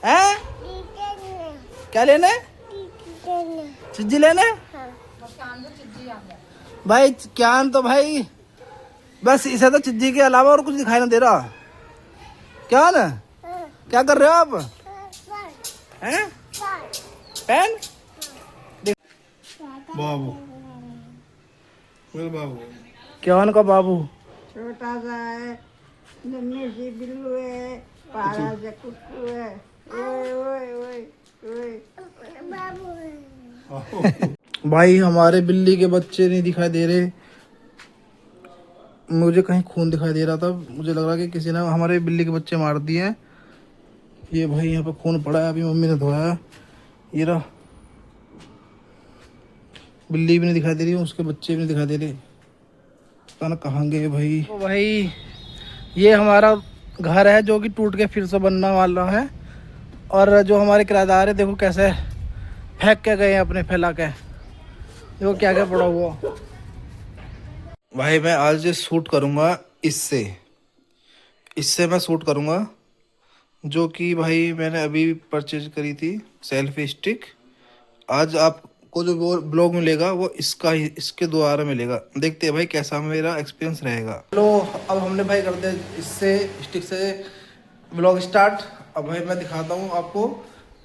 हैं? क्या लेना है? चिज्जी लेना है? भाई क्यान तो भाई बस इसे तो चिज्जी के अलावा और कुछ दिखाई ना दे रहा। क्या ना क्या कर रहे हो आप? हैं? पेन? बाबू बाबू क्यान का बाबू छोटा सा है, नन्ही सी बिल्लू है, पारा से कुत्तू है। ओए ओए ओए ओए बाबू है। भाई हमारे बिल्ली के बच्चे नहीं दिखाई दे रहे। मुझे कहीं खून दिखाई दे रहा था, मुझे लग रहा कि किसी ने हमारे बिल्ली के बच्चे मार दिए हैं। ये भाई यहाँ पे खून पड़ा है, अभी मम्मी ने धोया। ये रहा, बिल्ली भी नहीं दिखाई दे रही, उसके बच्चे भी नहीं दिखाई दे रहे। पता ना कहाँ गए भाई। तो भाई ये हमारा घर है जो कि टूट के फिर से बनने वाला है। और जो हमारे किराएदार है देखो कैसे फेंक के गए हैं अपने फैला के। देखो क्या क्या पड़ा हुआ। भाई मैं आज शूट करूँगा इससे इससे मैं शूट करूँगा, जो कि भाई मैंने अभी परचेज करी थी सेल्फी स्टिक। आज आपको जो वो ब्लॉग मिलेगा वो इसका ही इसके द्वारा मिलेगा। देखते हैं भाई कैसा मेरा एक्सपीरियंस रहेगा। चलो अब हमने भाई कर दिया इससे स्टिक से ब्लॉग स्टार्ट। अब भाई मैं दिखाता हूँ आपको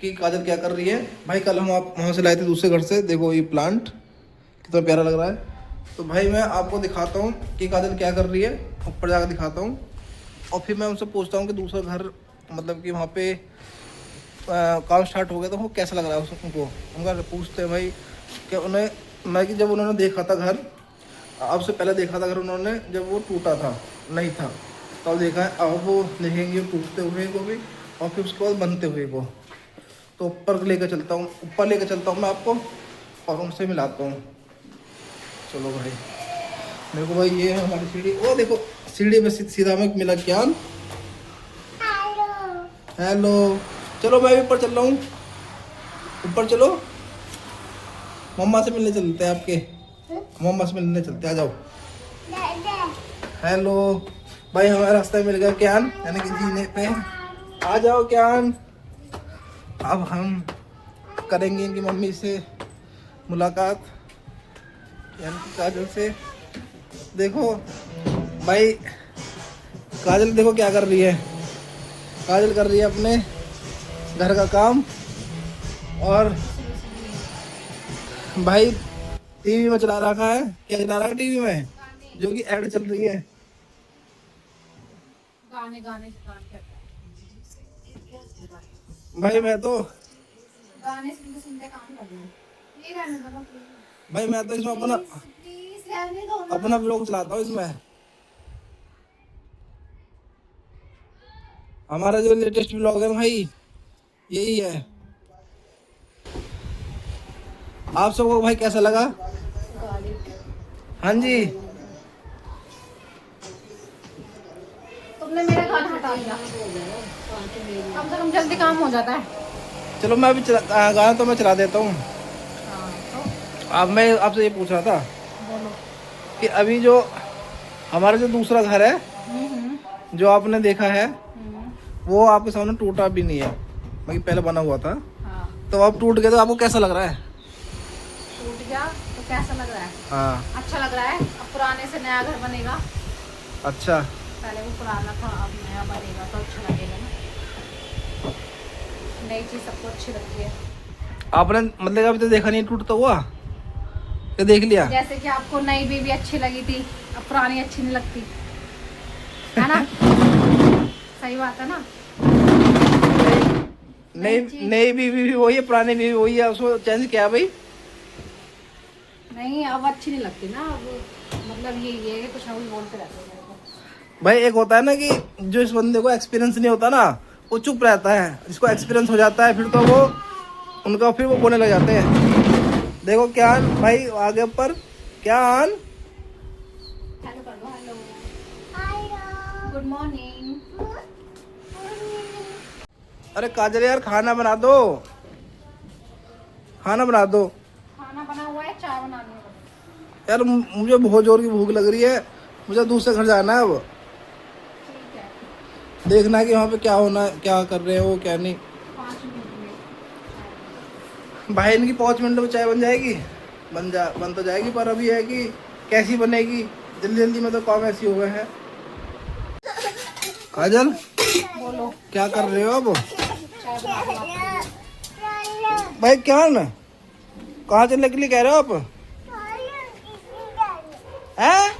कि काजल क्या कर रही है। भाई कल हम आप वहाँ से लाए थे दूसरे घर से, देखो ये प्लांट कितना प्यारा लग रहा है। तो भाई मैं आपको दिखाता हूँ कि काजल क्या कर रही है, ऊपर जाकर दिखाता हूँ। और फिर मैं उनसे पूछता हूँ कि दूसरा घर मतलब कि वहाँ पे काम स्टार्ट हो गया तो वो कैसा लग रहा है उनको। उनका पूछते हैं भाई कि उन्हें मैं कि जब उन्होंने देखा था घर, अब से पहले देखा था घर उन्होंने जब वो टूटा था नहीं था, तब देखा है। अब वो देखेंगे टूटते हुए को भी और फिर उसके बाद बनते हुए को। तो ऊपर लेकर चलता हूँ मैं आपको और उनसे मिलाता हूँ। चलो भाई देखो भाई ये है हमारी सीढ़ी। वो देखो सीढ़ी में सीधा में मिला ज्ञान। हेलो चलो मैं ऊपर चल रहा हूँ, ऊपर चलो मम्मा से मिलने चलते हैं आपके। मम्मा से मिलने चलते हैं, आ जाओ। हेलो भाई हमारे रास्ते मिल गया ज्ञान यानी कि जीने पे। आ जाओ ज्ञान। अब हम करेंगे इनकी मम्मी से मुलाकात यानी कि काजल से। देखो भाई काजल देखो क्या कर रही है। काजल कर रही है अपने घर का काम। और भाई टीवी में चला रखा है, क्या चला रहा है टीवी में, जो कि ऐड चल रही है। गाने गाने भाई मैं तो गाने सुनते सुनते काम कर रही हूँ। ये रहने दो ना please। भाई मैं तो इसमें अपना प्लीज रहने दो ना। अपना ब्लॉग चलाता हूँ इसमें। हमारा जो लेटेस्ट ब्लॉग है भाई यही है। आप सबको भाई कैसा लगा? हाँ जी तुमने मेरा गाना हटा दिया, कम से कम जल्दी काम हो जाता है। चलो मैं अभी गाना तो मैं चला देता हूँ। हाँ तो अब मैं आपसे ये पूछ रहा था बोलो। कि अभी जो हमारा जो दूसरा घर है जो आपने देखा है वो आपके सामने टूटा भी नहीं है, मतलब पहले बना हुआ था। हाँ तो अब टूट गया तो आपको कैसा लग रहा है? टूट गया तो कैसा लग रहा है? हाँ अच्छा लग रहा है। अब पुराने से नया घर बनेगा। अच्छा पहले वो पुराना था, अब नया बनेगा तो अच्छा लगेगा ना। नई चीज सबको अच्छी लगती है। आपने मतलब अभी तो देखा नहीं टूटता हुआ, क्या देख लिया? जैसे कि आपको नई बीवी अच्छी लगी थी, अब पुरानी अच्छी नहीं लगती है ना। सही बात है ना। नई बीवी भी वही है, पुरानी बीवी वही है, उसको चेंज किया भाई। नहीं अब अच्छी नहीं लगती ना। अब मतलब ये कुछ ना कुछ बोलते रहते हैं मेरे को। भाई एक होता है ना कि जो इस बंदे को एक्सपीरियंस नहीं होता ना वो चुप रहता है, जिसको एक्सपीरियंस हो जाता है फिर तो वो उनका फिर वो बोलने लग जाते हैं। देखो क्या भाई आगे ऊपर क्या आन। हेलो कर दो। Hello good morning. अरे काजल यार खाना बना दो, खाना बना दो खाना बना हुआ है, चाय बनानी है। यार। मुझे बहुत जोर की भूख लग रही है, मुझे दूसरे घर जाना है। अब ठीक है। देखना है कि वहाँ पे क्या होना, क्या कर रहे हो क्या नहीं। 5 भाई इनकी 5 मिनट में चाय बन जाएगी, बन तो जाएगी, पर अभी है कि कैसी बनेगी, जल्दी जल्दी में तो काम ऐसी हो गए हैं। काजल बोलो। क्या कर रहे हो अब? चाय बना के लाती भाई क्या ना, कहाँ चलने के लिए कह रहे हो आप? हैं?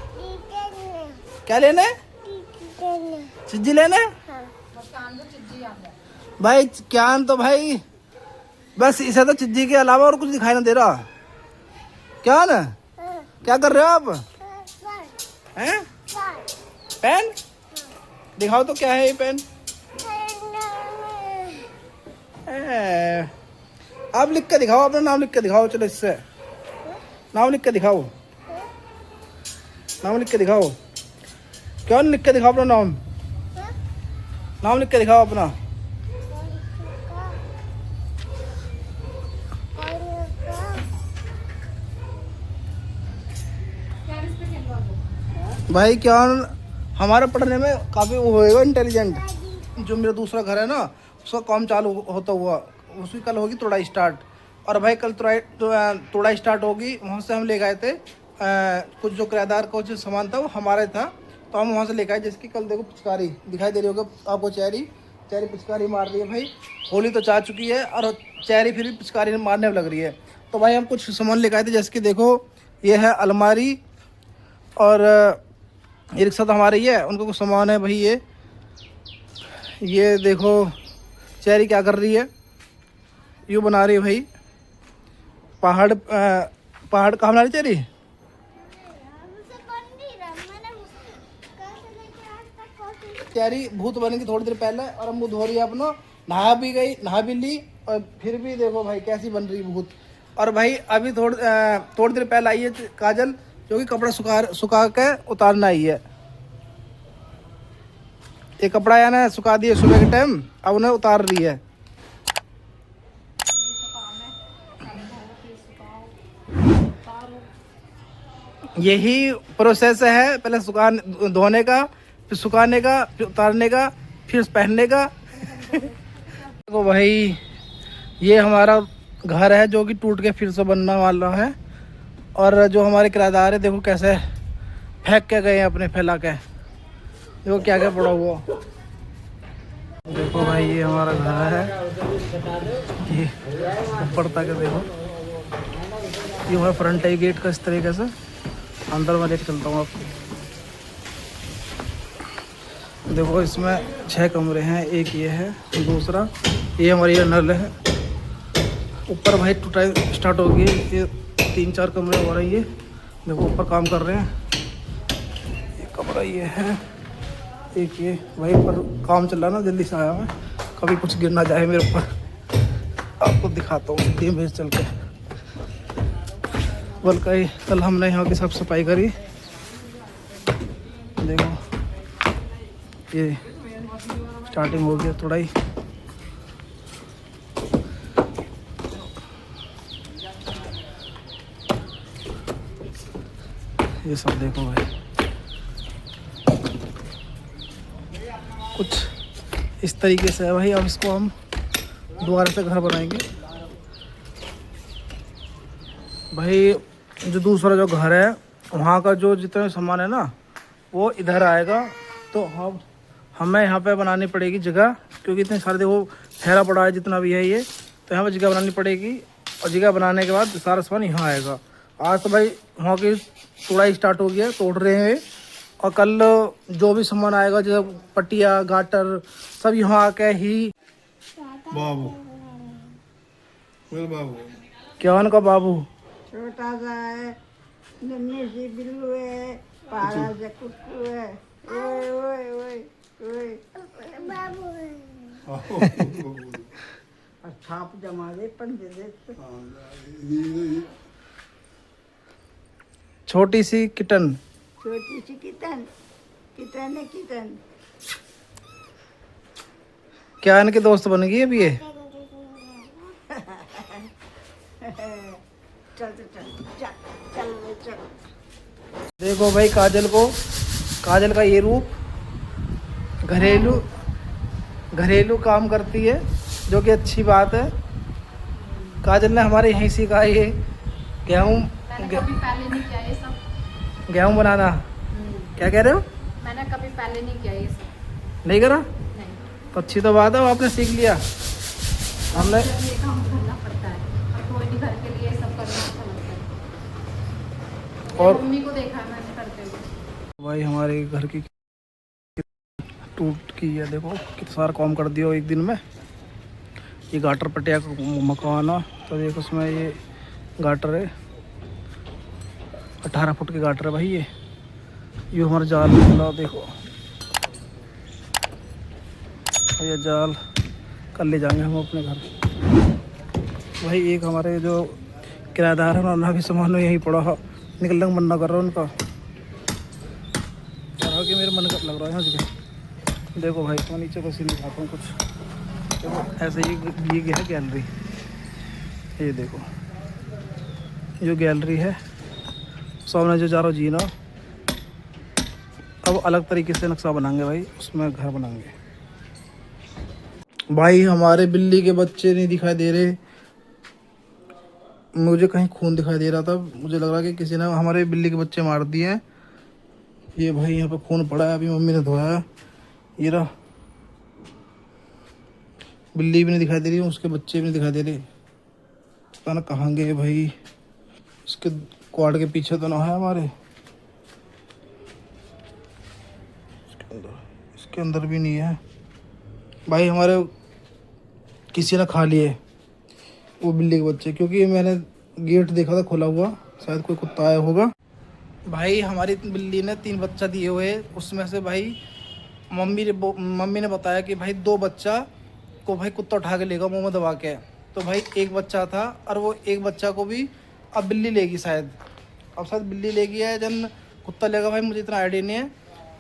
क्या लेना है? चिज्जी लेना है? भाई क्या तो भाई बस इसे तो चिज्जी के अलावा और कुछ दिखाई ना दे रहा। क्या ना, क्या कर रहे हो आप? हैं? पेन दिखाओ तो, क्या है ये पेन? आप लिख के दिखाओ, अपना नाम लिख के दिखाओ। चलो इससे नाम लिख के दिखाओ, नाम लिख के दिखाओ। क्यों नहीं लिख के दिखाओ अपना नाम? नाम लिख के दिखाओ अपना। भाई क्या हमारे पढ़ने में काफ़ी वो होएगा इंटेलिजेंट। जो मेरा दूसरा घर है ना, उसका काम चालू होता हुआ, उसकी कल होगी तोड़ाई स्टार्ट। और भाई कल तोड़ाई स्टार्ट होगी। वहाँ से हम ले गए थे कुछ जो किराएदार का जो सामान था वो हमारा था, तो हम वहाँ से लेकर आए। जिसकी कल देखो पिचकारी दिखाई दे रही होगी आपको, चेरी पिचकारी मार रही है भाई। होली तो जा चुकी है और चेरी फिर भी पिचकारी मारने लग रही है। तो भाई हम कुछ सामान लेकर आए थे, जैसे कि देखो ये है अलमारी, और ये रिक्शा तो हमारी है, उनको कुछ सामान है भाई। ये देखो चेरी क्या कर रही है, यूँ बना रही है भाई पहाड़ कहाँ बना रही चेरी? चेरी भूत बन गई थोड़ी देर पहले, और हम धो रही है अपना, नहा भी ली, और फिर भी देखो भाई कैसी बन रही भूत। और भाई अभी थोड़ी देर पहले आई है काजल, जो कि कपड़ा सुखा के उतारना आई है। ये कपड़ा या ना सुखा दिए सुबह के टाइम, अब उन्हें उतार रही है। यही प्रोसेस है, पहले धोने का, फिर सुखाने का, फिर उतारने का, फिर पहनने का। तो भाई ये हमारा घर है जो कि टूट के फिर से बनने वाला है। और जो हमारे किराएदार है देखो कैसे फेंक के गए हैं अपने फैला के, देखो क्या क्या पड़ा हुआ। देखो भाई ये हमारा घर है, ये ऊपर तक देखो, ये हमारा फ्रंट है गेट का। इस तरीके से अंदर में लेकर चलता हूँ आपको। देखो इसमें 6 कमरे हैं, एक ये है, दूसरा ये हमारी ये नल है। ऊपर भाई टूटाई स्टार्ट हो गई, ये 3-4 कमरे हो रहे हैं। ये देखो ऊपर काम कर रहे हैं। ये कमरा ये है, एक ये भाई पर काम चल रहा ना, जल्दी से आया मैं, कभी कुछ गिर ना जाए मेरे ऊपर। आपको दिखाता हूँ धीरे धीरे चल के। बल्कि कल हमने यहाँ की साफ सफाई करी, देखो ये स्टार्टिंग हो गया थोड़ा ही। ये सब देखो भाई कुछ इस तरीके से है भाई। अब इसको हम दोबारा से घर बनाएंगे भाई। जो दूसरा जो घर है वहाँ का जो जितना सामान है ना वो इधर आएगा, तो हमें यहाँ पे बनानी पड़ेगी जगह, क्योंकि इतने सारे देखो ठहरा पड़ा है जितना भी है ये, तो यहाँ पे जगह बनानी पड़ेगी। और जगह बनाने के बाद सारा सामान यहाँ आएगा। आज तो भाई वहाँ की तोड़ाई स्टार्ट हो गया, तोड़ रहे हैं। और कल जो भी सामान आएगा जैसे पटिया गाटर सब यहाँ आके ही। बाबू मेरा बाबू क्या उनका बाबू छोटा सा है, नन्ही सी बिल्लू है, पारा सा कुक्कू है। ओए ओए ओए ओए बाबू है। और छाप जमा दे पंजे दे। छोटी सी किटन, छोटी सी किटन, किटन है किटन। क्या इनके दोस्त बन गई अभी ये? चल चल। देखो भाई काजल का ये रूप घरेलू काम करती है, जो कि अच्छी बात है। काजल ने हमारे यहीं सीखा है ये गेहूँ मैंने कभी पहले नहीं किया ये सब। गेहूँ बनाना। क्या कह रहे हो? मैंने कभी पहले नहीं किया ये सब। नहीं करा? नहीं। तो अच्छी तो बात है, आपने सीख लिया। हमने ये काम करना पड़ता है और कोई नहीं घर के लिए सब करना अच्छा लगता है। और मम्मी को देखा है मैंने करते हुए। भाई हमारे घर की टूट की है, देखो कितना सारा काम कर दिया एक दिन में। ये गाटर पटिया का मकान है, तो देखो उसमें ये गाटर है 18 फुट की गाटर है भाई। ये हमारा जाल निकला देखो, और ये जाल कल ले जाएंगे हम अपने घर। भाई एक हमारे जो किराएदार है उन्होंने भी सामान यहीं पड़ा है, निकलने का मन ना कर रहा उनका, कि मेरा मन कर लग रहा है यहाँ। देखो भाई मैं नीचे को सीन दिखाता हूँ कुछ। देखो ऐसे ये है गैलरी, ये देखो जो गैलरी है सामने जो चारों जीना। अब अलग तरीके से नक्शा बनाएंगे भाई, उसमें घर बनाएंगे। भाई हमारे बिल्ली के बच्चे नहीं दिखाई दे रहे, मुझे कहीं खून दिखाई दे रहा था, मुझे लग रहा कि किसी ने हमारे बिल्ली के बच्चे मार दिए हैं। ये भाई यहाँ पे खून पड़ा है, अभी मम्मी ने धोया है। ये रहा, बिल्ली भी नहीं दिखाई दे रही, उसके बच्चे भी नहीं दिखाई दे रहे, पता ना कहाँ गए भाई। इसके क्वाड के पीछे तो ना है हमारे, इसके अंदर भी नहीं है भाई। हमारे किसी ने खा लिए वो बिल्ली के बच्चे, क्योंकि मैंने गेट देखा था खुला हुआ, शायद कोई कुत्ता आया होगा। भाई हमारी बिल्ली ने 3 बच्चा दिए हुए, उसमें से भाई मम्मी ने बताया कि भाई 2 बच्चा को भाई कुत्ता उठा के लेगा मुंह में दबा के। तो भाई 1 बच्चा था, और वो 1 बच्चा को भी अब बिल्ली लेगी शायद। अब शायद बिल्ली लेगी है जन कुत्ता लेगा भाई, मुझे इतना आइडिया नहीं है।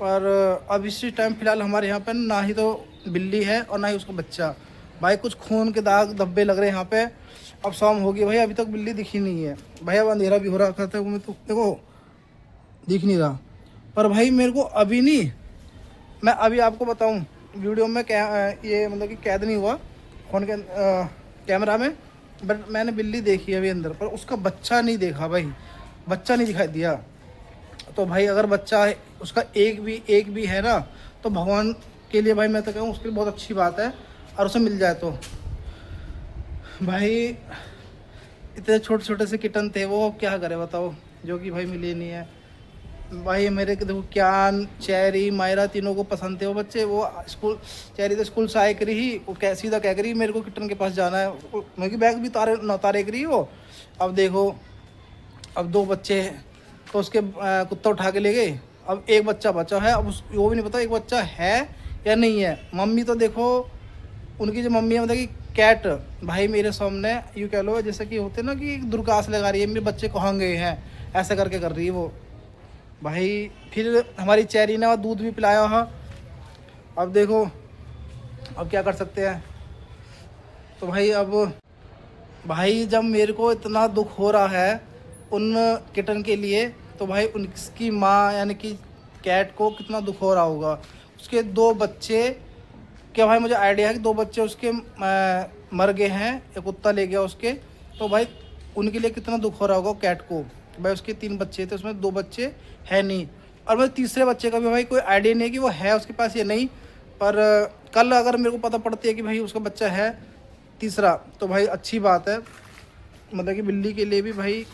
पर अब इसी टाइम फ़िलहाल हमारे यहाँ पे ना ही तो बिल्ली है और ना ही उसका बच्चा। भाई कुछ खून के दाग धब्बे लग रहे हैं यहाँ पे। अब शाम होगी भाई, अभी तक बिल्ली दिखी नहीं है भाई। अब अंधेरा भी हो रहा था, मैं तो देखो दिख नहीं रहा। पर भाई मेरे को अभी नहीं, मैं अभी आपको बताऊं वीडियो में क्या ये मतलब कि कैद नहीं हुआ फ़ोन के कैमरा में, बट मैंने बिल्ली देखी अभी अंदर, पर उसका बच्चा नहीं देखा भाई, बच्चा नहीं दिखाई दिया। तो भाई अगर बच्चा उसका एक भी है ना, तो भगवान के लिए भाई मैं तो कहूँ उसके लिए बहुत अच्छी बात है, और उसे मिल जाए तो। भाई इतने छोटे छोटे से किटन थे, वो क्या करे बताओ, जो कि भाई मिले नहीं है भाई। मेरे को देखो क्यान, चेरी, मायरा तीनों को पसंद थे वो बच्चे। वो स्कूल, चेरी तो स्कूल से आए करी ही, वो सीधा कह करी मेरे को किटन के पास जाना है, मेरी बैग भी तारे करी वो। अब देखो अब 2 बच्चे हैं, तो उसके कुत्ता उठा के ले गए। अब 1 बच्चा बचा है, अब वो भी नहीं पता 1 बच्चा है या नहीं है। मम्मी तो देखो, उनकी जो मम्मी है मतलब कि कैट भाई मेरे सामने यूँ कह लो जैसे कि होते ना कि दुर्गास लगा रही है, मेरे बच्चे कहाँ गए हैं ऐसा करके कर रही है वो भाई। फिर हमारी चेरी ने दूध भी पिलाया है। अब देखो अब क्या कर सकते हैं। तो भाई अब भाई जब मेरे को इतना दुख हो रहा है उन किटन के लिए, तो भाई उनकी माँ यानी कि कैट को कितना दुख हो रहा होगा। उसके 2 बच्चे, क्या भाई मुझे आइडिया है कि 2 बच्चे उसके मर गए हैं, एक कुत्ता ले गया उसके। तो भाई उनके लिए कितना दुख हो रहा होगा कैट को। भाई उसके 3 बच्चे थे, उसमें 2 बच्चे है नहीं, और मैं तीसरे बच्चे का भी भाई कोई आइडिया नहीं है कि वो है उसके पास या नहीं। पर कल अगर मेरे को पता पड़ती है कि भाई उसका बच्चा है तीसरा, तो भाई अच्छी बात है। मतलब कि बिल्ली के लिए भी भाई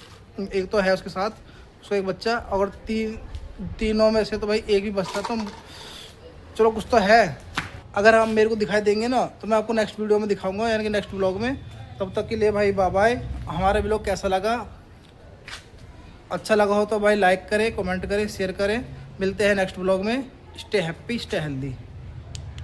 एक तो है उसके साथ उसका 1 बच्चा, अगर तीनों में से तो भाई एक भी बचता तो चलो कुछ तो है। अगर हम मेरे को दिखाई देंगे ना, तो मैं आपको नेक्स्ट वीडियो में दिखाऊंगा, यानी कि नेक्स्ट व्लॉग में। तब तक के लिए भाई बाय बाय। हमारा व्लॉग कैसा लगा, अच्छा लगा हो तो भाई लाइक करें, कमेंट करें, शेयर करें। मिलते हैं नेक्स्ट व्लॉग में। Stay happy, stay healthy.